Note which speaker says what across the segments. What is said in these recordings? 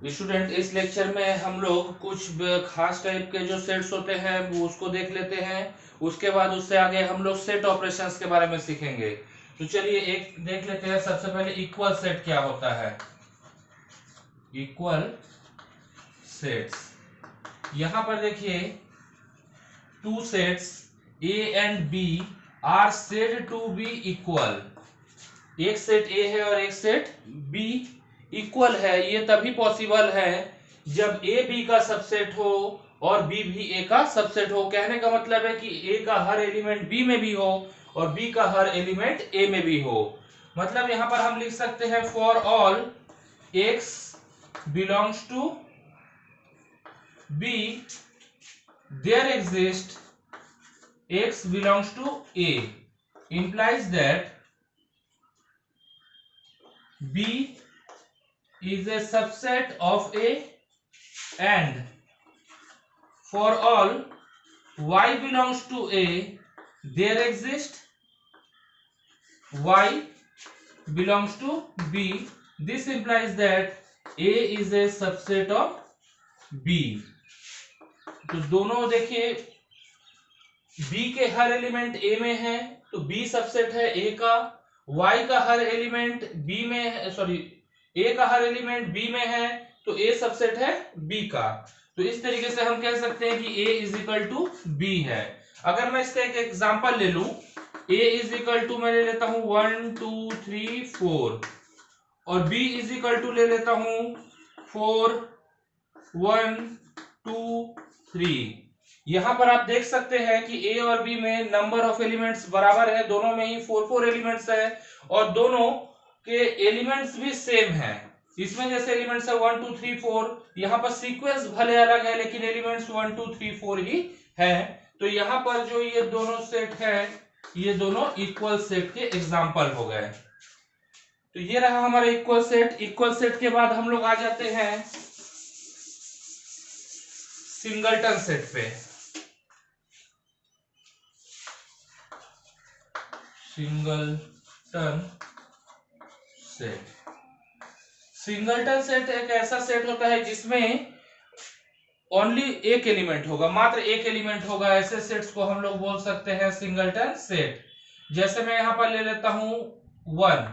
Speaker 1: Student, इस lecture में हम लोग कुछ खास टाइप के जो सेट्स होते हैं वो उसको देख लेते हैं। उसके बाद उससे आगे हम लोग सेट ऑपरेशंस के बारे में सीखेंगे। तो चलिए एक देख लेते हैं। सबसे पहले इक्वल सेट क्या होता है। इक्वल सेट्स, यहां पर देखिए two sets A and B are said to be equal. एक सेट ए है और एक सेट बी इक्वल है। ये तभी पॉसिबल है जब ए बी का सबसेट हो और बी भी ए का सबसेट हो। कहने का मतलब है कि ए का हर एलिमेंट बी में भी हो और बी का हर एलिमेंट ए में भी हो। मतलब यहां पर हम लिख सकते हैं for all x belongs to B there exist x belongs to A implies that B is a subset of A and for all Y belongs to A there exists Y belongs to B. This implies that A is a subset of B. तो दोनों देखिए B के हर element A में है तो B subset है A का। Y का हर एलिमेंट B में, सॉरी A का हर एलिमेंट B में है तो A सबसेट है B का। तो इस तरीके से हम कह सकते हैं कि A is equal to B है। अगर मैं इसका एक एग्जांपल ले लूं, A इज इक्वल टू मैं ले लेता हूं 1 2 3 4 और B इज इक्वल टू ले लेता हूं 4 1 2 3। यहां पर आप देख सकते हैं कि ए और बी में नंबर ऑफ एलिमेंट्स बराबर है, दोनों में ही 4 एलिमेंट्स है और दोनों के एलिमेंट्स भी सेम है। इसमें जैसे एलिमेंट्स है 1 2 3 4, यहां पर सीक्वेंस भले अलग है लेकिन एलिमेंट्स 1 2 3 4 ही है। तो यहां पर जो ये दोनों सेट है ये दोनों इक्वल सेट के एग्जांपल हो गए। तो ये रहा हमारा इक्वल सेट। इक्वल सेट के बाद हम लोग आ जाते हैं सिंगलटन सेट पे। सिंगलटन सेट, सिंगलटन सेट एक ऐसा सेट होता है जिसमें ओनली एक एलिमेंट होगा, मात्र एक एलिमेंट होगा। ऐसे सेट्स को हम लोग बोल सकते हैं सिंगलटन सेट। जैसे मैं यहां पर ले लेता हूं 1,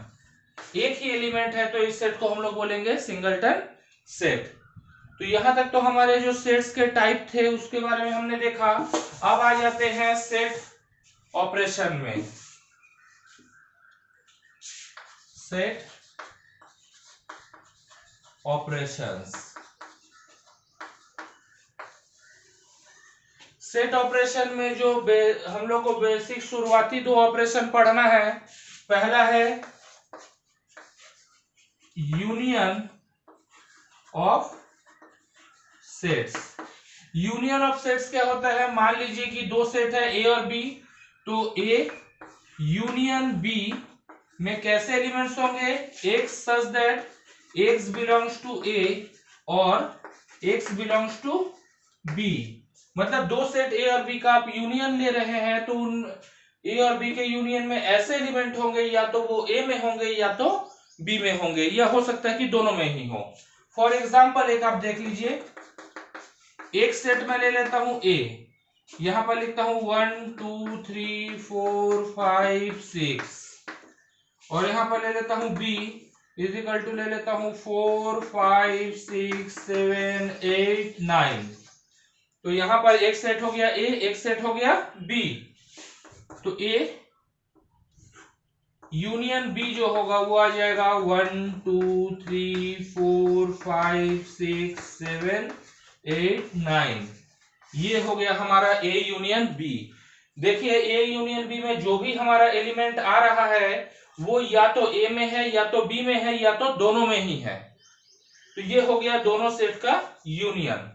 Speaker 1: एक ही एलिमेंट है तो इस सेट को हम लोग बोलेंगे सिंगलटन सेट। तो यहां तक तो हमारे जो सेट्स के टाइप थे उसके बारे में हमने देखा। अब आ जाते हैं सेट ऑपरेशन में। सेट ऑपरेशंस, सेट ऑपरेशन में जो हम लोग को बेसिक शुरुआती दो ऑपरेशन पढ़ना है। पहला है union of sets. Union of sets क्या होता है, मान लीजिए कि दो सेट है ए और बी, तो ए यूनियन बी में कैसे एलिमेंट्स होंगे, x such that x belongs to A और एक्स बिलोंग्स टू बी। मतलब दो सेट ए और बी का आप यूनियन ले रहे हैं तो उन ए और बी के यूनियन में ऐसे एलिमेंट होंगे या तो वो ए में होंगे या तो बी में होंगे, या हो सकता है कि दोनों में ही हो। फॉर एग्जाम्पल एक आप देख लीजिए, एक सेट में ले लेता हूं ए, यहां पर लिखता हूं 1 2 3 4 5 6 और यहां पर ले लेता हूं बी इज इक्वल टू ले लेता हूं 4 5 6 7 8 9। तो यहां पर एक सेट हो गया ए, एक सेट हो गया बी। तो ए यूनियन बी जो होगा वो आ जाएगा 1 2 3 4 5 6 7 8 9। ये हो गया हमारा ए यूनियन बी। देखिए ए यूनियन बी में जो भी हमारा एलिमेंट आ रहा है वो या तो ए में है या तो बी में है या तो दोनों में ही है। तो ये हो गया दोनों सेट का यूनियन।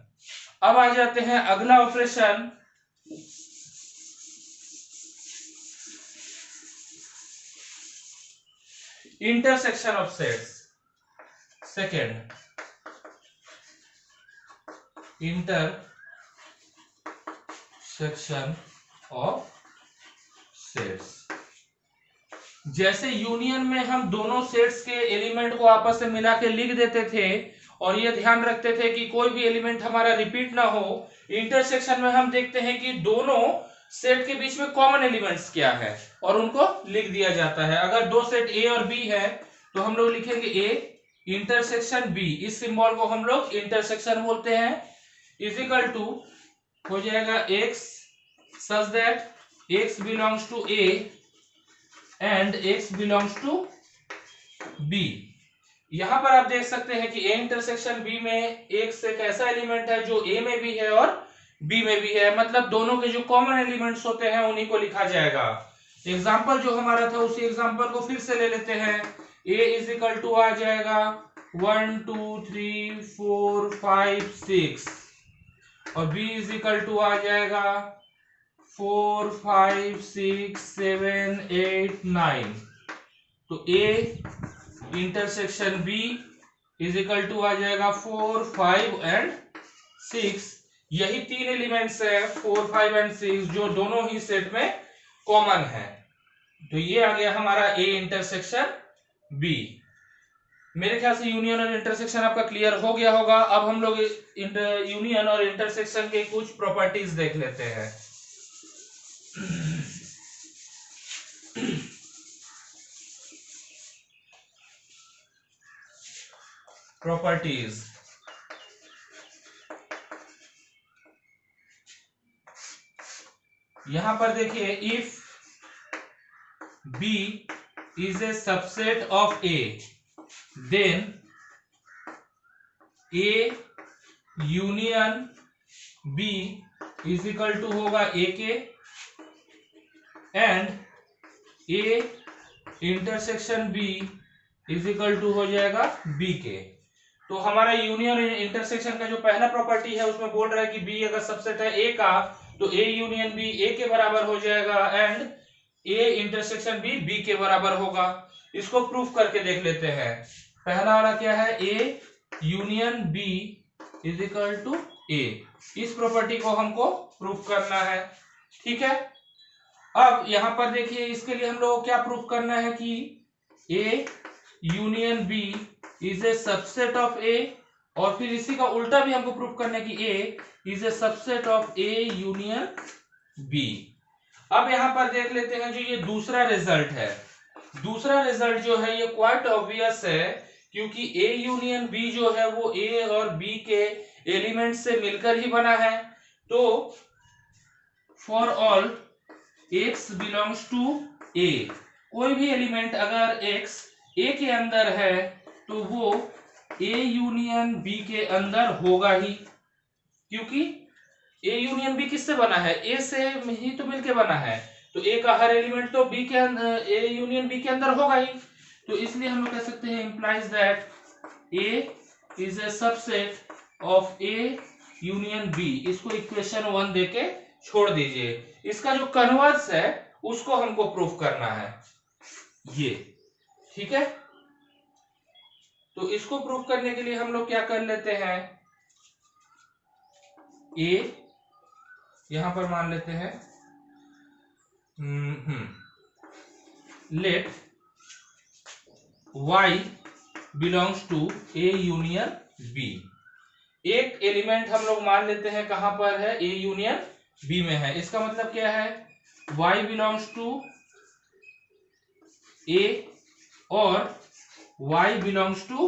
Speaker 1: अब आ जाते हैं अगला operation, intersection of sets. Second, intersection of sets. जैसे यूनियन में हम दोनों सेट्स के एलिमेंट को आपस में मिला के लिख देते थे, और ये ध्यान रखते थे कि कोई भी एलिमेंट हमारा रिपीट ना हो। इंटरसेक्शन में हम देखते हैं कि दोनों सेट के बीच में कॉमन एलिमेंट्स क्या है और उनको लिख दिया जाता है। अगर दो सेट ए और बी है तो हम लोग लिखेंगे ए इंटरसेक्शन बी, इस सिंबल को हम लोग इंटरसेक्शन बोलते हैं, इज इक्वल टू हो जाएगा x such that x belongs to A and x belongs to B. यहां पर आप देख सकते हैं कि ए इंटरसेक्शन बी में एक्स एक ऐसा एलिमेंट है जो ए में भी है और बी में भी है, मतलब दोनों के जो कॉमन एलिमेंट्स होते हैं उन्हीं को लिखा जाएगा। एग्जाम्पल जो हमारा था उसी एग्जाम्पल को फिर से ले लेते हैं। ए इज इक्वल टू आ जाएगा 1 2 3 4 5 6 और बी इज इक्वल टू आ जाएगा 4 5 6 7 8 9। तो A intersection B is equal to आ जाएगा 4 5 एंड 6। यही तीन एलिमेंट्स है 4 5 एंड 6 जो दोनों ही सेट में कॉमन है। तो ये आ गया हमारा ए इंटरसेक्शन बी। मेरे ख्याल से यूनियन और इंटरसेक्शन आपका क्लियर हो गया होगा। अब हम लोग यूनियन और इंटरसेक्शन के कुछ प्रॉपर्टीज देख लेते हैं। प्रॉपर्टीज, यहां पर देखिए if B is a subset of A then A union B is equal to होगा ए के and A intersection B is equal to हो जाएगा बी के। तो हमारा यूनियन और इंटरसेक्शन का जो पहला प्रॉपर्टी है उसमें बोल रहा है कि बी अगर सबसेट है ए का तो ए यूनियन बी ए के बराबर हो जाएगा and A intersection B B के बराबर होगा। इसको प्रूफ करके देख लेते हैं। पहला वाला क्या है, A union B is equal to A. इस प्रॉपर्टी को हमको प्रूफ करना है, ठीक है। अब यहां पर देखिए इसके लिए हम लोग को क्या प्रूफ करना है कि A union B is a subset of A, और फिर इसी का उल्टा भी हमको प्रूफ करना है कि A is a subset of A union B. अब यहां पर देख लेते हैं जो ये दूसरा रिजल्ट है। दूसरा रिजल्ट जो है ये क्वाइट ऑब्वियस है क्योंकि ए यूनियन बी जो है वो ए और बी के एलिमेंट से मिलकर ही बना है। तो for all x belongs to a, कोई भी एलिमेंट अगर x a के अंदर है तो वो a यूनियन b के अंदर होगा ही, क्योंकि a यूनियन b किससे बना है, a से ही तो मिलके बना है। तो a का हर एलिमेंट तो b के अंदर a यूनियन b के अंदर होगा ही। तो इसलिए हम लोग कह सकते हैं implies that a is a subset of a union b। इसको इक्वेशन 1 देके छोड़ दीजिए। इसका जो कन्वर्स है उसको हमको प्रूफ करना है, ये ठीक है। तो इसको प्रूफ करने के लिए हम लोग क्या कर लेते हैं, ए यहां पर मान लेते हैं let y belongs to A union B. एक एलिमेंट हम लोग मान लेते हैं कहां पर है, ए यूनियन बी में है। इसका मतलब क्या है, y बिलोंग्स टू ए और y बिलोंग्स टू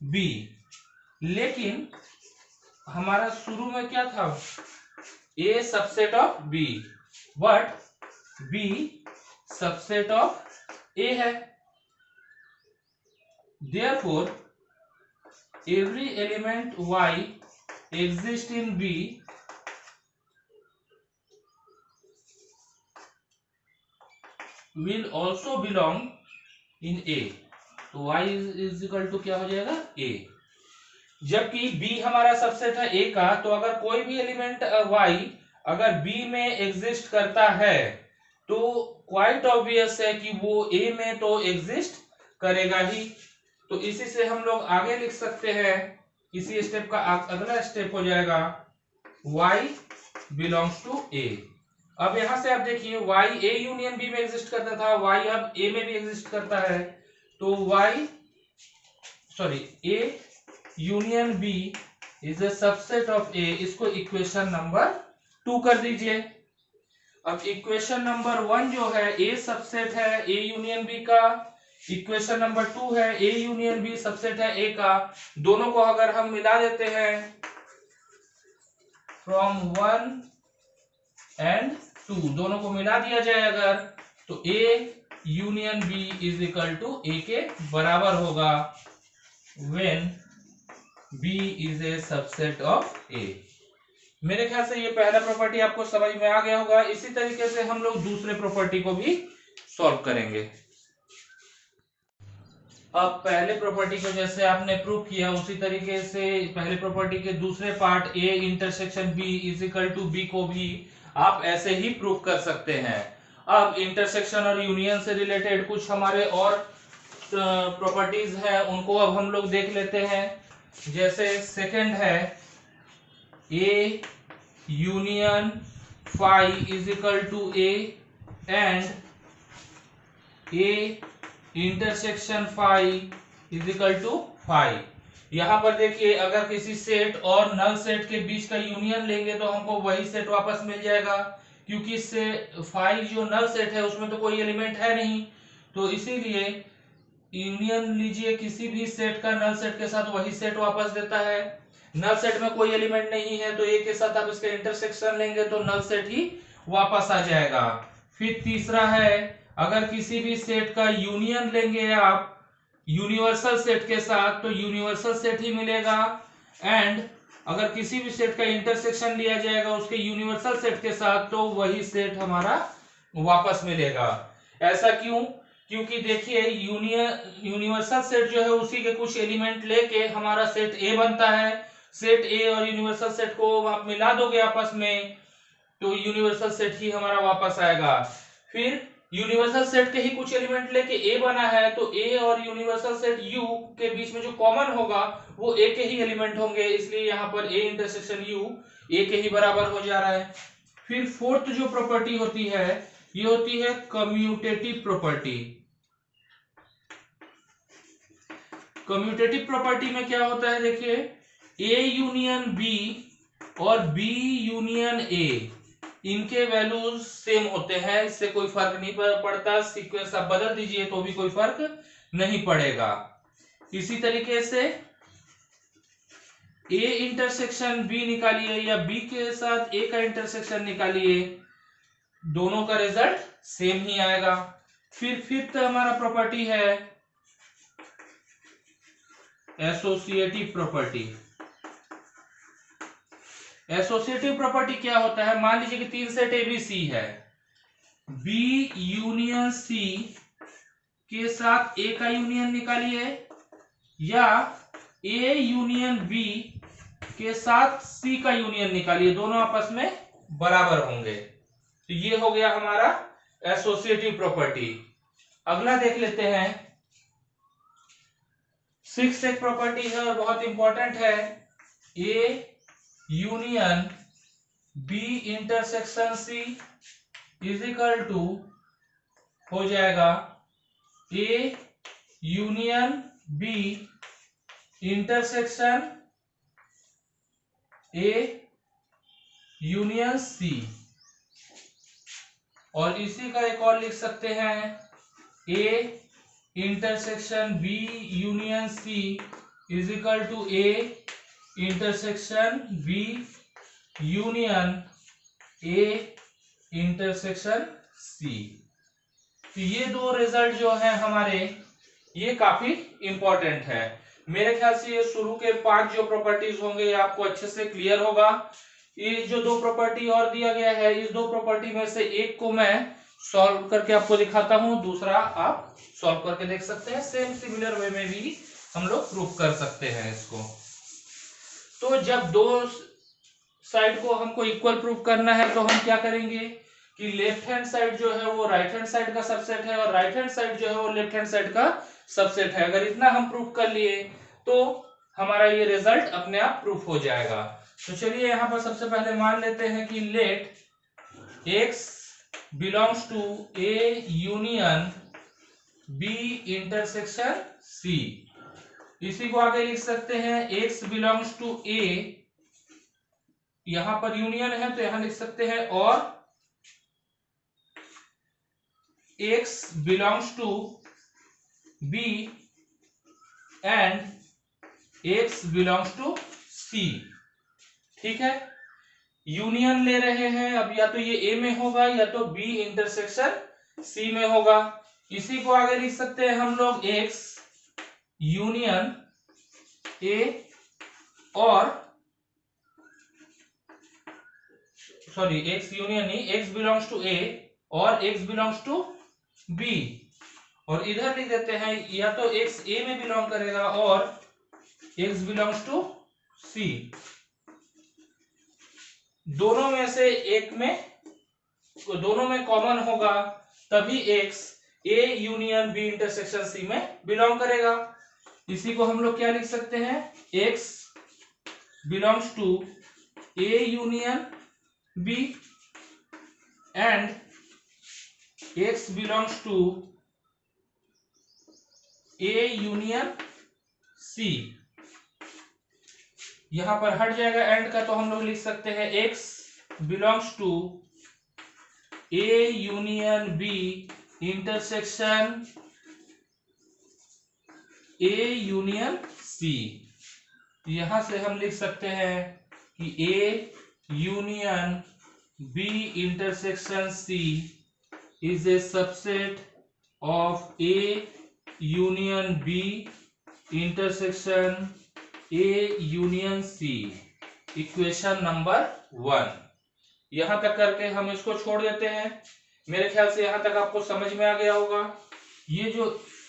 Speaker 1: बी। लेकिन हमारा शुरू में क्या था, a subset of b, but b subset of a है। Therefore, every element y exists in B will also belong in A। तो y इज इक्वल टू क्या हो जाएगा, A। जबकि B हमारा सबसेट है A का, तो अगर कोई भी एलिमेंट y अगर B में एग्जिस्ट करता है तो क्वाइट ऑब्वियस है कि वो A में तो एग्जिस्ट करेगा ही। तो इसी से हम लोग आगे लिख सकते हैं, इसी स्टेप का अगला स्टेप हो जाएगा y बिलोंग्स टू a। अब यहां से आप देखिए y a यूनियन b में एग्जिस्ट करता था, y अब a में भी एग्जिस्ट करता है। तो y sorry A union B is a subset of A, इसको इक्वेशन नंबर 2 कर दीजिए। अब इक्वेशन नंबर 1 जो है ए सबसेट है ए यूनियन बी का, इक्वेशन नंबर 2 है ए यूनियन बी सबसेट है ए का। दोनों को अगर हम मिला देते हैं फ्रॉम 1 एंड 2, दोनों को मिला दिया जाए अगर, तो A union B is equal to A के बराबर होगा when B is a subset of A. मेरे ख्याल से ये पहला प्रॉपर्टी आपको समझ में आ गया होगा। इसी तरीके से हम लोग दूसरे प्रॉपर्टी को भी सॉल्व करेंगे। अब पहले प्रॉपर्टी को जैसे आपने प्रूव किया उसी तरीके से पहले प्रॉपर्टी के दूसरे part A intersection B is equal to B को भी आप ऐसे ही प्रूव कर सकते हैं। अब इंटरसेक्शन और यूनियन से रिलेटेड कुछ हमारे और प्रॉपर्टीज हैं, उनको अब हम लोग देख लेते हैं। जैसे सेकंड है A union phi is equal to A and A intersection phi is equal to phi. यहां पर देखिए अगर किसी सेट और नल सेट के बीच का यूनियन लेंगे तो हमको वही सेट वापस मिल जाएगा, क्योंकि इससे फाई जो नल सेट है उसमें तो कोई एलिमेंट है नहीं, तो इसीलिए यूनियन लीजिए किसी भी सेट का नल सेट के साथ वही सेट वापस देता है। नल सेट में कोई एलिमेंट नहीं है तो ए के साथ आप इसका इंटरसेक्शन लेंगे तो नल सेट ही वापस आ जाएगा। फिर तीसरा है अगर किसी भी सेट का यूनियन लेंगे आप यूनिवर्सल सेट के साथ तो यूनिवर्सल सेट ही मिलेगा, एंड अगर किसी भी सेट का इंटरसेक्शन लिया जाएगा उसके यूनिवर्सल सेट के साथ तो वही सेट हमारा वापस मिलेगा। ऐसा क्यों? क्योंकि देखिए यूनिवर्सल सेट जो है उसी के कुछ एलिमेंट लेके हमारा सेट ए बनता है। सेट ए और यूनिवर्सल सेट को आप मिला दोगे आपस में तो यूनिवर्सल सेट ही हमारा वापस आएगा। फिर यूनिवर्सल सेट के ही कुछ एलिमेंट लेके ए बना है तो ए और यूनिवर्सल सेट यू के बीच में जो कॉमन होगा वो ए के ही एलिमेंट होंगे, इसलिए यहाँ पर ए इंटरसेक्शन यू ए के ही बराबर हो जा रहा है। फिर फोर्थ जो प्रॉपर्टी होती है ये होती है कम्यूटेटिव प्रॉपर्टी। कम्यूटेटिव प्रॉपर्टी में क्या होता है देखिए ए यूनियन बी और बी यूनियन ए इनके वैल्यूज सेम होते हैं, इससे कोई फर्क नहीं पड़ता। सीक्वेंस आप बदल दीजिए तो भी कोई फर्क नहीं पड़ेगा। इसी तरीके से ए इंटरसेक्शन बी निकालिए या बी के साथ ए का इंटरसेक्शन निकालिए, दोनों का रिजल्ट सेम ही आएगा। फिर फिफ्थ हमारा प्रॉपर्टी है एसोसिएटिव प्रॉपर्टी। एसोसिएटिव प्रॉपर्टी क्या होता है, मान लीजिए कि तीन सेट ए बी सी है, बी यूनियन सी के साथ ए का यूनियन निकालिए या ए यूनियन बी के साथ सी का यूनियन निकालिए, दोनों आपस में बराबर होंगे। तो ये हो गया हमारा एसोसिएटिव प्रॉपर्टी। अगला देख लेते हैं सिक्स्थ एक प्रॉपर्टी है और बहुत इंपॉर्टेंट है, A union B intersection C is equal to हो जाएगा A union B intersection A union C, और इसी का एक और लिख सकते हैं A intersection B union C is equal to A intersection B union A intersection C. तो ये दो रिजल्ट जो है हमारे ये काफी इंपॉर्टेंट है। मेरे ख्याल से ये शुरू के 5 जो प्रॉपर्टीज होंगे ये आपको अच्छे से क्लियर होगा। ये जो दो प्रॉपर्टी और दिया गया है इस दो प्रॉपर्टी में से एक को मैं सॉल्व करके आपको दिखाता हूं, दूसरा आप सॉल्व करके देख सकते हैं। सेम सिमिलर वे में भी हम लोग प्रूफ कर सकते हैं इसको। तो जब दो साइड को हमको इक्वल प्रूफ करना है तो हम क्या करेंगे कि लेफ्ट हैंड साइड जो है वो राइट हैंड साइड का सबसेट है और राइट हैंड साइड जो है वो लेफ्ट हैंड साइड का सबसेट है। अगर इतना हम प्रूफ कर लिए तो हमारा ये रिजल्ट अपने आप प्रूफ हो जाएगा। तो चलिए यहाँ पर सबसे पहले मान लेते हैं कि let x belongs to A union B intersection C. इसी को आगे लिख सकते हैं x बिलोंग्स टू a, यहां पर यूनियन है तो यहां लिख सकते हैं और x belongs to b and x belongs to c। ठीक है, यूनियन ले रहे हैं, अब या तो ये a में होगा या तो b इंटरसेक्शन c में होगा। इसी को आगे लिख सकते हैं हम लोग x यूनियन a और सॉरी x यूनियन नहीं, x बिलोंग्स टू a और x बिलोंग्स टू b, और इधर लिख देते हैं या तो x a में बिलोंग करेगा और x बिलोंग्स टू c, दोनों में से एक में, दोनों में कॉमन होगा तभी x a union b intersection c में बिलोंग करेगा। इसी को हम लोग क्या लिख सकते हैं, x belongs to a union b and x belongs to a union c। यहां पर हट जाएगा एंड का, तो हम लोग लिख सकते हैं x belongs to a union b intersection a union c। यहां से हम लिख सकते हैं कि a union b intersection c is a subset of a union b intersection a union c। Equation number 1। यहां तक करके हम इसको छोड़ देते हैं। मेरे ख्याल से यहां तक आपको समझ में आ गया होगा। ये जो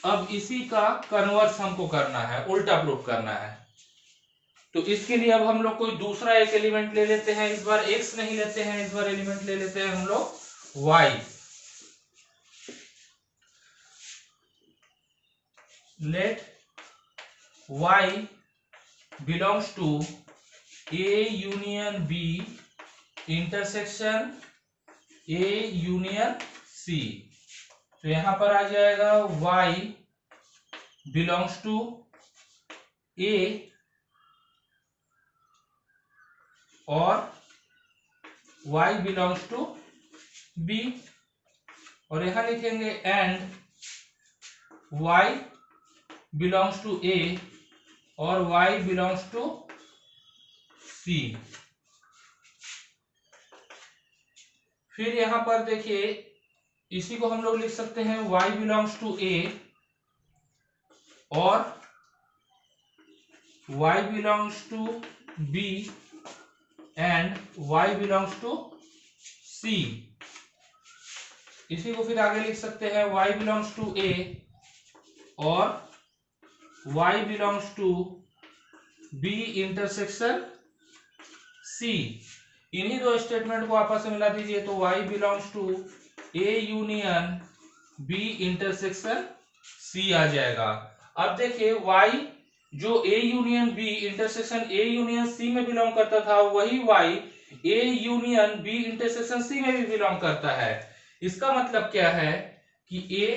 Speaker 1: अब इसी का कन्वर्स हमको करना है, उल्टा प्रूफ करना है, तो इसके लिए अब हम लोग कोई दूसरा एक एलिमेंट ले लेते हैं। इस बार x नहीं लेते हैं, इस बार एलिमेंट ले लेते हैं हम लोग y। Let y belongs to a union b intersection a union c। तो यहां पर आ जाएगा y बिलोंग्स टू a और y बिलोंग्स टू b, और यहां लिखेंगे and y belongs to a और y बिलोंग्स टू c। फिर यहां पर देखिए इसी को हम लोग लिख सकते हैं y बिलोंग्स टू a और y belongs to b and y belongs to c। इसी को फिर आगे लिख सकते हैं y बिलोंग्स टू a और y belongs to b intersection c। इन्हीं दो स्टेटमेंट को आपस में मिला दीजिए तो y belongs to a union b intersection c आ जाएगा। अब देखिए y जो a union b intersection a union c में बिलोंग करता था, वही y a union b intersection c में भी बिलोंग करता है। इसका मतलब क्या है कि a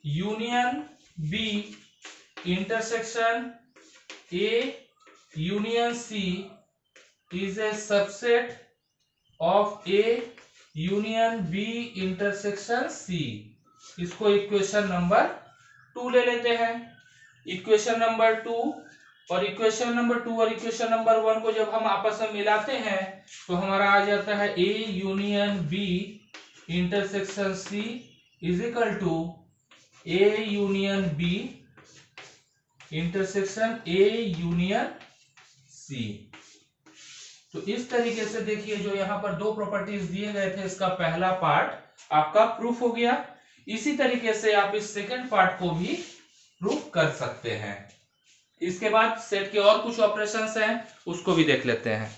Speaker 1: union b intersection a union c is a subset of a union b intersection c। इसको इक्वेशन नंबर 2 ले लेते हैं। इक्वेशन नंबर 2 और इक्वेशन नंबर 2 और इक्वेशन नंबर 1 को जब हम आपस में मिलाते हैं तो हमारा आ जाता है a union b intersection c is equal to a union b intersection a union c। तो इस तरीके से देखिए जो यहाँ पर दो प्रॉपर्टीज दिए गए थे, इसका पहला पार्ट आपका प्रूफ हो गया। इसी तरीके से आप इस सेकंड पार्ट को भी प्रूफ कर सकते हैं। इसके बाद सेट के और कुछ ऑपरेशंस हैं, उसको भी देख लेते हैं।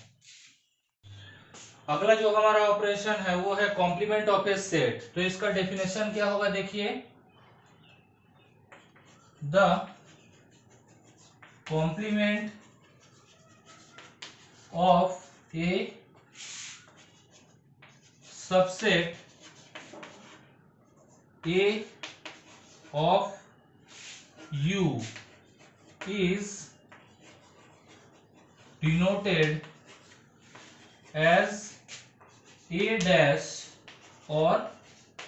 Speaker 1: अगला जो हमारा ऑपरेशन है वो है कॉम्प्लीमेंट ऑफ ए सेट। तो इसका डेफिनेशन क्या होगा, देखिए the complement of a subset a of u is denoted as A dash or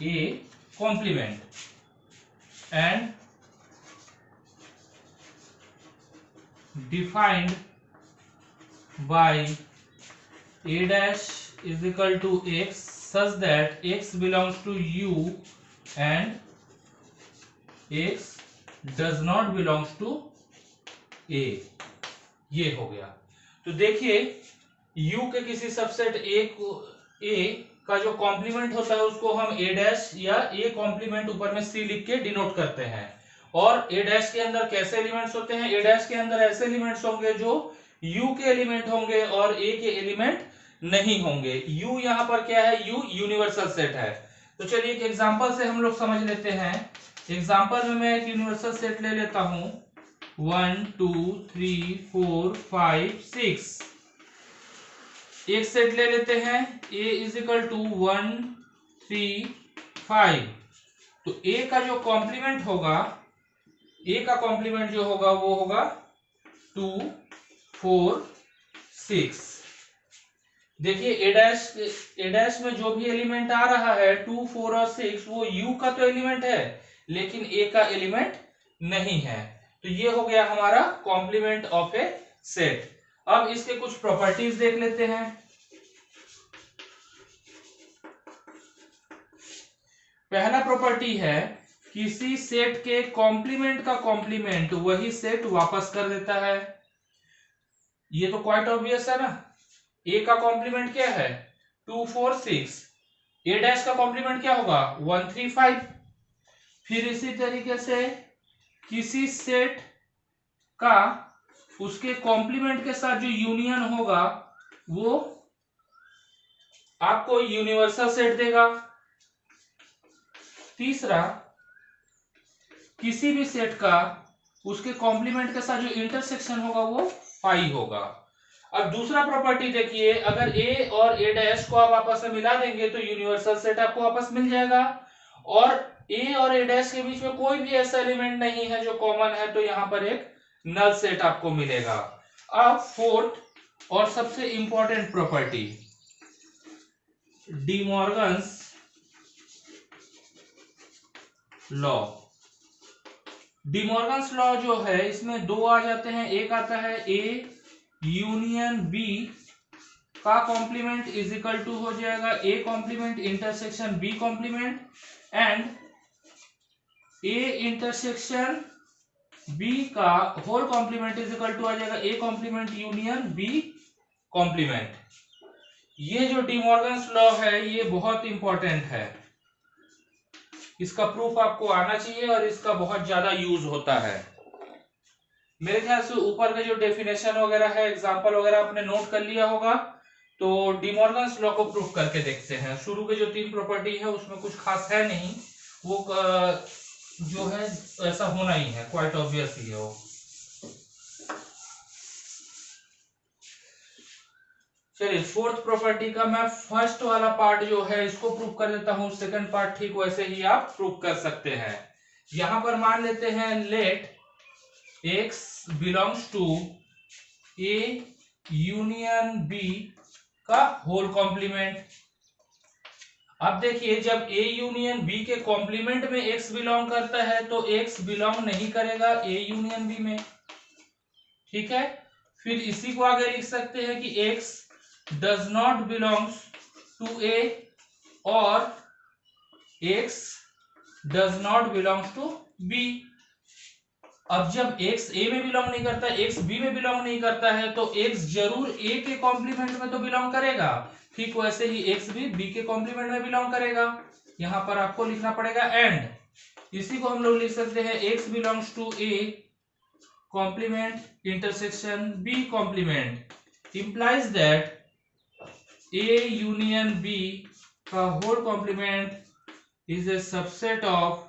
Speaker 1: A complement and defined by A dash is equal to x such that x belongs to U and x does not belongs to A। ये हो गया। तो देखिए U के किसी subset A का जो complement होता है उसको हम A डैश या A कॉम्प्लीमेंट ऊपर में C लिख के डिनोट करते हैं। और A डैश के अंदर कैसे एलिमेंट्स होते हैं? A डैश के अंदर ऐसे एलिमेंट्स होंगे जो U के एलिमेंट होंगे और A के एलिमेंट नहीं होंगे। U यहाँ पर क्या है? U यूनिवर्सल सेट है। तो चलिए एक एग्जांपल से हम लोग समझ लेते हैं। एग्जांपल में मैं एक यूनिवर्सल सेट ले लेता हूं 1 2 3 4 5 6। एक सेट ले लेते हैं A इज इक्वल टू 1 3 5। तो A का जो कॉम्प्लीमेंट होगा, A का कॉम्प्लीमेंट जो होगा वो होगा 2 4 6। देखिए A डैश में जो भी एलिमेंट आ रहा है 2 4 और 6 वो U का तो एलिमेंट है लेकिन A का एलिमेंट नहीं है। तो ये हो गया हमारा कॉम्प्लीमेंट ऑफ ए सेट। अब इसके कुछ प्रॉपर्टीज देख लेते हैं। पहला प्रॉपर्टी है किसी सेट के कॉम्प्लीमेंट का कॉम्प्लीमेंट वही सेट वापस कर देता है। ये तो क्वाइट ऑब्वियस है ना। ए का कॉम्प्लीमेंट क्या है 2 4 6। ए डैश का कॉम्प्लीमेंट क्या होगा 1 3 5। फिर इसी तरीके से किसी सेट का उसके कॉम्प्लीमेंट के साथ जो यूनियन होगा वो आपको यूनिवर्सल सेट देगा। तीसरा, किसी भी सेट का उसके कॉम्प्लीमेंट के साथ जो इंटरसेक्शन होगा वो पाई होगा। अब दूसरा प्रॉपर्टी देखिए, अगर ए और ए डैश को आप आपस में मिला देंगे तो यूनिवर्सल सेट आपको वापस मिल जाएगा। और ए और ए डैश के बीच में कोई भी ऐसा एलिमेंट नहीं है जो कॉमन है, तो यहां पर एक नल सेट आपको मिलेगा। अब फोर्थ और सबसे important property, D Morgan's law. D Morgan's law जो है इसमें दो आ जाते हैं। एक आता है ए यूनियन बी का कॉम्प्लीमेंट इज इक्वल टू हो जाएगा A complement intersection B complement and A intersection B का whole complement is equal to आ जाएगा A complement union B complement. ये जो डी मॉर्गन्स लॉ है ये बहुत इंपॉर्टेंट है। इसका प्रूफ आपको आना चाहिए और इसका बहुत ज्यादा यूज होता है। मेरे ख्याल से ऊपर के जो डेफिनेशन वगैरह है, एग्जांपल वगैरह आपने नोट कर लिया होगा। तो डी मॉर्गन्स लॉ को प्रूफ करके देखते हैं। शुरू के जो तीन प्रॉपर्टी है उसमें कुछ खास है नहीं, वो जो है ऐसा होना ही है, क्वाइट ऑब्वियस ही है वो। चलिए फोर्थ प्रॉपर्टी का मैं फर्स्ट वाला पार्ट जो है इसको प्रूफ कर देता हूं, सेकंड पार्ट ठीक वैसे ही आप प्रूफ कर सकते हैं। यहां पर मान लेते हैं let x belongs to a union b का होल कॉम्प्लीमेंट। अब देखिए जब a यूनियन b के कॉम्प्लीमेंट में x बिलोंग करता है तो x बिलोंग नहीं करेगा a यूनियन b में, ठीक है। फिर इसी को आगे लिख सकते हैं कि x does not belongs to a और x does not belongs to b। अब जब x a में बिलोंग नहीं करता, x b में बिलोंग नहीं करता है तो x जरूर a के कॉम्प्लीमेंट में तो बिलोंग करेगा, ठीक वैसे ही x भी b के कॉम्प्लीमेंट में बिलोंग करेगा। यहां पर आपको लिखना पड़ेगा एंड, इसी को हम लोग लिख सकते हैं x belongs to a complement intersection b complement implies that A union B का whole complement is a subset of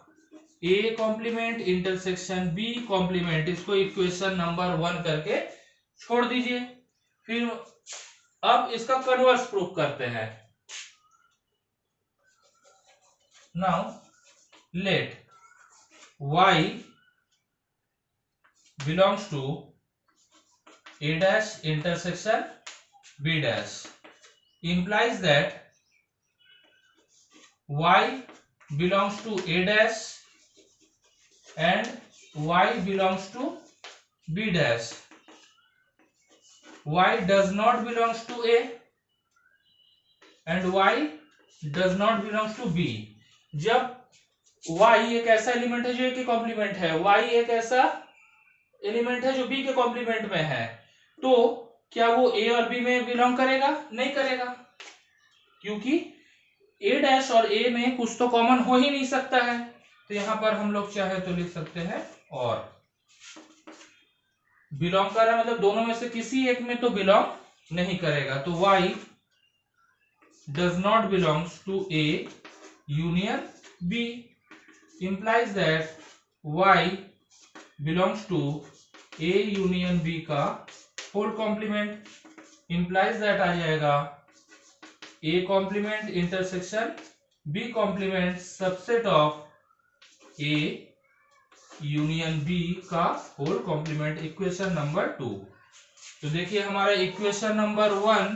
Speaker 1: A complement intersection B complement. इसको इक्वेशन नंबर 1 करके छोड़ दीजिए। फिर अब इसका कन्वर्स प्रूफ करते हैं। Now let y belongs to A dash intersection B dash implies that y belongs to A dash and y belongs to B dash. Y does not belongs to A and y does not belongs to B. जब y एक ऐसा element है जो A के complement है, y एक ऐसा element है जो B के कॉम्प्लीमेंट में है, तो क्या वो A और B में बिलोंग करेगा? नहीं करेगा, क्योंकि A डैश और A में कुछ तो कॉमन हो ही नहीं सकता है। तो यहां पर हम लोग चाहे तो लिख सकते हैं और बिलोंग कर रहा है मतलब दोनों में से किसी एक में तो बिलोंग नहीं करेगा। तो y does not belongs to A union B implies that y belongs to A union B का होल कॉम्प्लीमेंट implies that आ जाएगा A complement intersection B complement subset of A union B का whole complement, equation number 2। तो देखिए हमारा equation number 1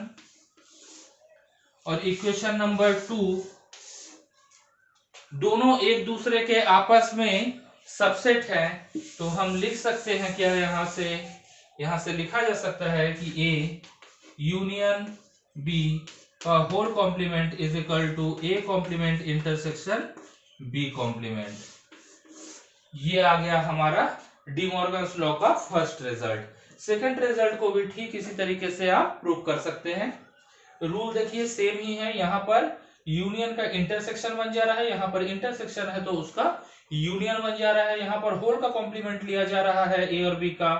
Speaker 1: और equation number 2 दोनों एक दूसरे के आपस में सबसेट है। तो हम लिख सकते हैं क्या, यहां से लिखा जा सकता है कि A यूनियन B का whole complement is equal to A complement intersection B complement. ये आ गया हमारा डी मॉर्गन्स लॉ का फर्स्ट रिजल्ट। सेकंड रिजल्ट को भी ठीक इसी तरीके से आप प्रूव कर सकते हैं। रूल देखिए सेम ही है, यहाँ पर यूनियन का इंटरसेक्शन बन जा रहा है, यहाँ पर इंटरसेक्शन है तो उसका यूनियन बन जा रहा है, यहाँ पर होल का कॉम्प्लीमेंट लिया जा रहा है ए और बी का,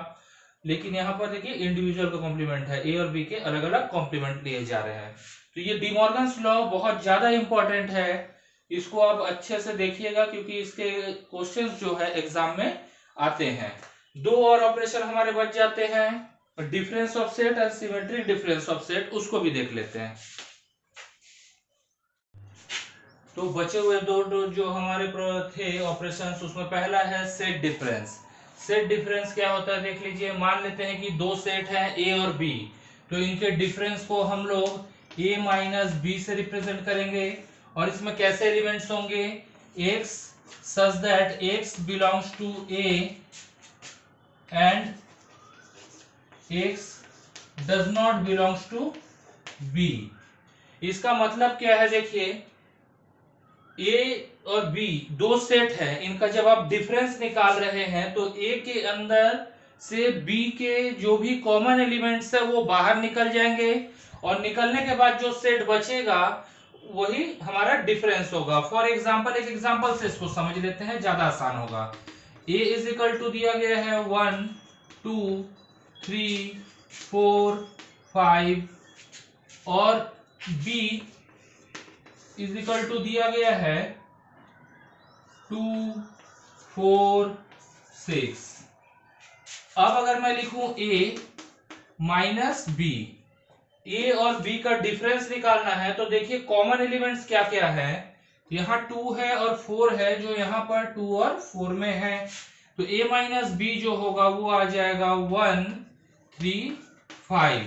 Speaker 1: लेकिन यहाँ पर देखिए इंडिविजुअल का कॉम्प्लीमेंट है, ए और बी के अलग अलग कॉम्प्लीमेंट लिए जा रहे हैं। तो ये डी मॉर्गन्स लॉ बहुत ज्यादा इंपॉर्टेंट है, इसको आप अच्छे से देखिएगा क्योंकि इसके क्वेश्चंस जो है एग्जाम में आते हैं। दो और ऑपरेशन हमारे बच जाते हैं, डिफरेंस ऑफ सेट और सिमेट्रिक डिफरेंस ऑफ सेट, उसको भी देख लेते हैं। तो बचे हुए दो जो हमारे थे ऑपरेशंस, उसमें पहला है सेट डिफरेंस। सेट डिफरेंस क्या होता है देख लीजिए, मान लेते हैं कि दो सेट हैं ए और बी, तो इनके डिफरेंस को हम लोग ए माइनस बी से रिप्रेजेंट करेंगे और इसमें कैसे एलिमेंट्स होंगे, x such that x belongs to A and x does not belongs to B। इसका मतलब क्या है देखिए, A और B दो सेट है, इनका जब आप डिफरेंस निकाल रहे हैं तो A के अंदर से B के जो भी कॉमन एलिमेंट्स है वो बाहर निकल जाएंगे और निकलने के बाद जो सेट बचेगा वही हमारा डिफरेंस होगा। फॉर एग्जांपल एक एग्जांपल से इसको समझ लेते हैं, ज्यादा आसान होगा। A इज इक्वल टू दिया गया है 1 2 3 4 5 और B इज इक्वल टू दिया गया है 2 4 6। अब अगर मैं लिखूं A माइनस B, ए और बी का डिफरेंस निकालना है, तो देखिए कॉमन एलिमेंट्स क्या क्या है, यहाँ 2 है और 4 है जो यहाँ पर 2 और 4 में है, तो a माइनस बी जो होगा वो आ जाएगा 1 3 5।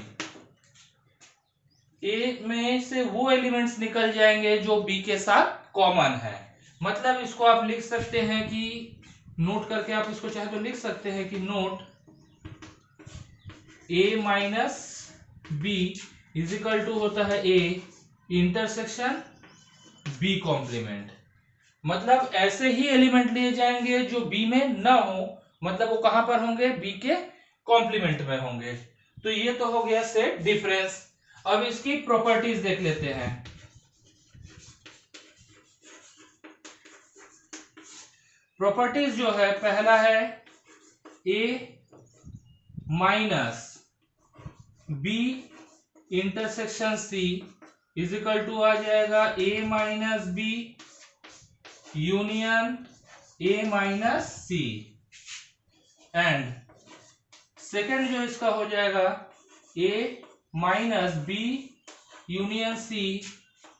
Speaker 1: ए में से वो एलिमेंट्स निकल जाएंगे जो बी के साथ कॉमन है। मतलब इसको आप लिख सकते हैं कि नोट करके आप इसको चाहे तो लिख सकते हैं कि note a minus B is equal to होता है ए इंटरसेक्शन बी कॉम्प्लीमेंट। मतलब ऐसे ही एलिमेंट लिए जाएंगे जो बी में ना हो, मतलब वो कहां पर होंगे, बी के कॉम्प्लीमेंट में होंगे। तो ये तो हो गया सेट डिफरेंस। अब इसकी प्रॉपर्टीज देख लेते हैं। प्रॉपर्टीज जो है, पहला है A minus B intersection C is equal to आ जाएगा A minus B union A minus C. And second जो इसका हो जाएगा A minus B union C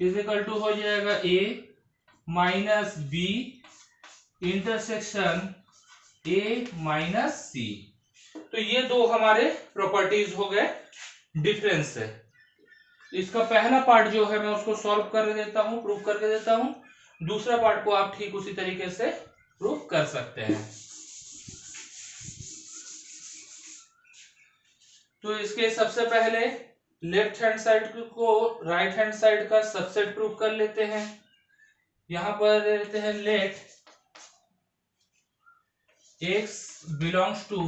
Speaker 1: is equal to हो जाएगा A minus B intersection A minus C. तो ये दो हमारे प्रॉपर्टीज हो गए डिफरेंस से। इसका पहला पार्ट जो है मैं उसको सॉल्व कर देता हूं, प्रूव करके देता हूं। दूसरा पार्ट को आप ठीक उसी तरीके से प्रूव कर सकते हैं। तो इसके सबसे पहले लेफ्ट हैंड साइड को राइट हैंड साइड का सबसेट प्रूव कर लेते हैं। यहां पर लेते हैं let x belongs to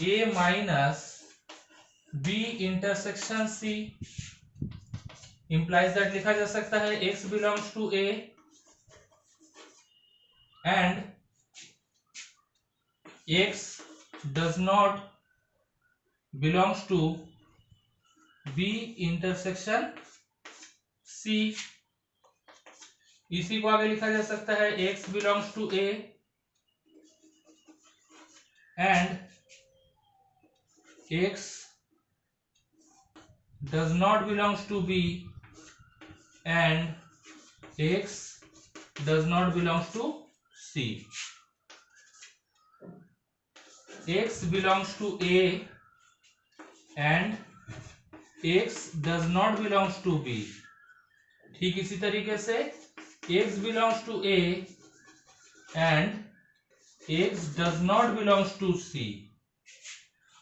Speaker 1: a minus b intersection c, implies that लिखा जा सकता है x belongs to a and x does not belongs to b intersection c। इसी को आगे लिखा जा सकता है x belongs to a and x does not belongs to b and x does not belongs to c. x belongs to a and x does not belongs to b। ठीक इसी तरीके से x belongs to a and x does not belongs to c।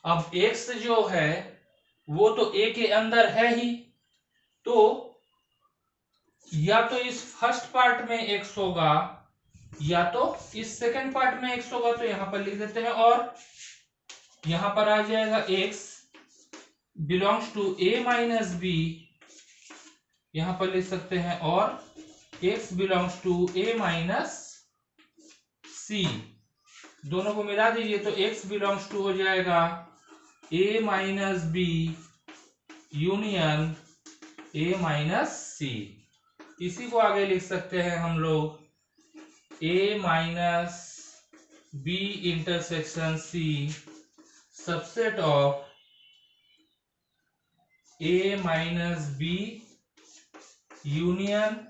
Speaker 1: अब x जो है वो तो a के अंदर है ही, तो या तो इस फर्स्ट पार्ट में x होगा या तो इस सेकंड पार्ट में x होगा। तो यहां पर लिख देते हैं और यहां पर आ जाएगा x belongs to a minus b, यहां पर लिख सकते हैं और x belongs to a minus c। दोनों को मिला दीजिए तो x बिलोंग्स टू हो जाएगा a minus b union a minus c। इसी को आगे लिख सकते हैं हम लोग a minus b intersection c subset of a minus b union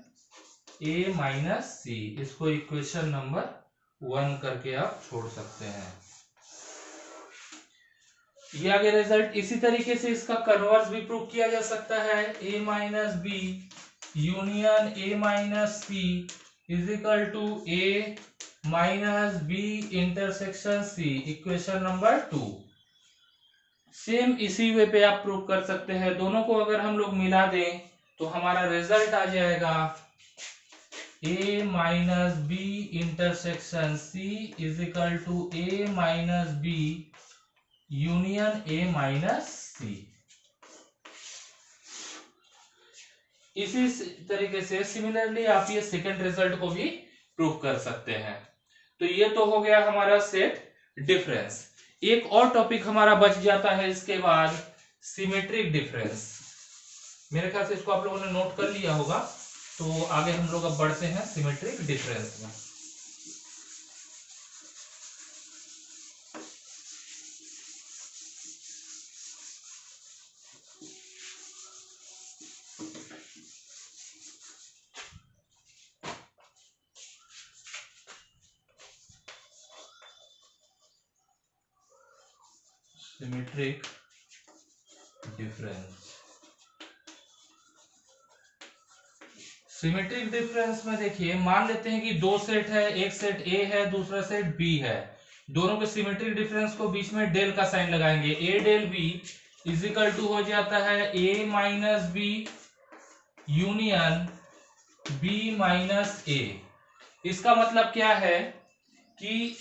Speaker 1: a minus c। इसको इक्वेशन नंबर 1 करके आप छोड़ सकते हैं। ये आगे रिजल्ट इसी तरीके से इसका कन्वर्स भी प्रूव किया जा सकता है। a minus B union a minus C is equal to a minus B intersection c, equation number 2। Same इसी वे पे आप प्रूव कर सकते हैं। दोनों को अगर हम लोग मिला दें तो हमारा रिजल्ट आ जाएगा a minus B intersection c is equal to a minus B union a minus C. इसी तरीके से सिमिलरली आप ये सेकंड रिजल्ट को भी प्रूव कर सकते हैं। तो ये तो हो गया हमारा सेट डिफरेंस। एक और टॉपिक हमारा बच जाता है इसके बाद, सिमेट्रिक डिफरेंस। मेरे ख्याल से इसको आप लोगों ने नोट कर लिया होगा। तो आगे हम लोग अब बढ़ते हैं सिमेट्रिक डिफरेंस में। Symmetric difference. सिमेट्रिक डिफरेंस में देखिए, मान लेते हैं कि दो सेट है, एक सेट ए है दूसरा सेट बी है। दोनों के सिमेट्रिक डिफरेंस को बीच में डेल का साइन लगाएंगे। A del B is equal to हो जाता है A minus B union B minus A. इसका मतलब क्या है कि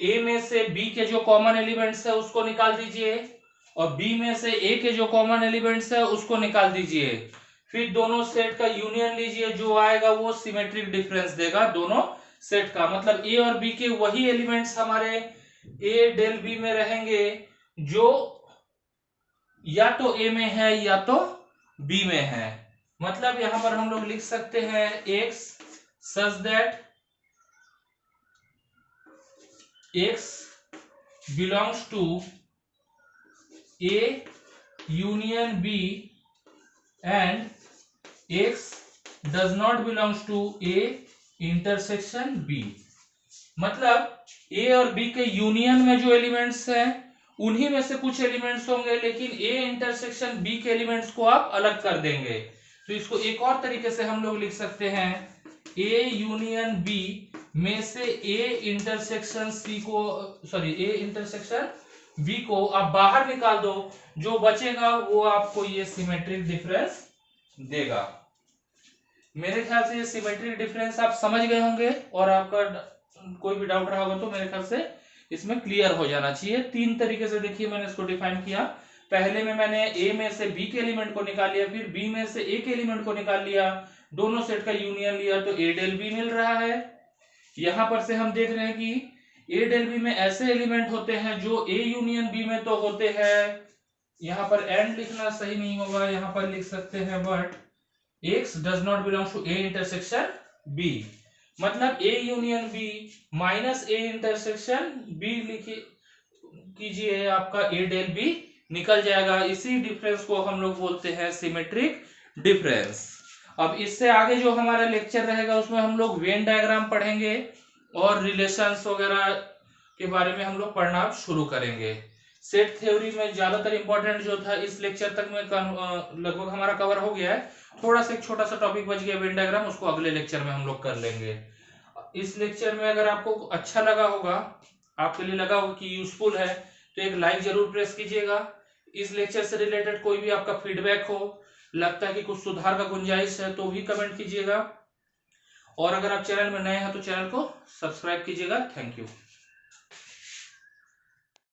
Speaker 1: ए में से बी के जो कॉमन एलिमेंट्स है उसको निकाल दीजिए और बी में से ए के जो कॉमन एलिमेंट्स है उसको निकाल दीजिए। फिर दोनों सेट का यूनियन लीजिए, जो आएगा वो सिमेट्रिक डिफरेंस देगा दोनों सेट का। मतलब ए और बी के वही एलिमेंट्स हमारे ए डेल बी में रहेंगे जो या तो ए में है या तो बी में है। मतलब यहां पर हम लोग लिख सकते हैं x such that x belongs to A union B and x does not belongs to A intersection B। मतलब A और B के यूनियन में जो एलिमेंट्स हैं उन्हीं में से कुछ एलिमेंट्स होंगे, लेकिन ए इंटरसेक्शन बी के एलिमेंट्स को आप अलग कर देंगे। तो इसको एक और तरीके से हम लोग लिख सकते हैं, ए यूनियन बी में से ए इंटरसेक्शन सी को, सॉरी ए इंटरसेक्शन बी को आप बाहर निकाल दो, जो बचेगा वो आपको ये सिमेट्रिक डिफरेंस देगा। मेरे ख्याल से ये सिमेट्रिक डिफरेंस आप समझ गए होंगे, और आपका कोई भी डाउट रहा होगा तो मेरे ख्याल से इसमें क्लियर हो जाना चाहिए। तीन तरीके से देखिए मैंने इसको डिफाइन किया। पहले में मैंने ए में से बी के एलिमेंट को निकाल लिया, फिर बी में से ए के एलिमेंट को निकाल लिया, दोनों सेट का यूनियन लिया तो ए डेल बी मिल रहा है। यहां पर से हम देख रहे हैं कि ए डेल बी में ऐसे एलिमेंट होते हैं जो ए यूनियन बी में तो होते हैं, यहां पर एंड लिखना सही नहीं होगा, यहां पर लिख सकते हैं but X does not belong to A intersection B, मतलब A union B minus A intersection B लिखिए कीजिए, आपका A डेल B निकल जाएगा। इसी डिफरेंस को हम लोग बोलते हैं सिमेट्रिक डिफरेंस। अब इससे आगे जो हमारा लेक्चर रहेगा उसमें हम लोग वेन डायग्राम पढ़ेंगे और रिलेशंस वगैरह के बारे में हम लोग पढ़ना शुरू करेंगे। सेट थ्योरी में ज्यादातर इंपॉर्टेंट जो था इस लेक्चर तक में लगभग हमारा कवर हो गया है। थोड़ा सा एक छोटा सा टॉपिक बच गया वेन डायग्राम, उसको अगले लेक्चर में हम लोग कर लेंगे। इस लेक्चर में अगर आपको अच्छा लगा होगा, आपके लिए लगा होगा कि यूजफुल है, तो एक लाइक जरूर प्रेस कीजिएगा। इस लेक्चर से रिलेटेड कोई भी आपका फीडबैक हो, लगता है कि कुछ सुधार का गुंजाइश है, तो भी कमेंट कीजिएगा। और अगर आप चैनल में नए हैं तो चैनल को सब्सक्राइब कीजिएगा। Thank you.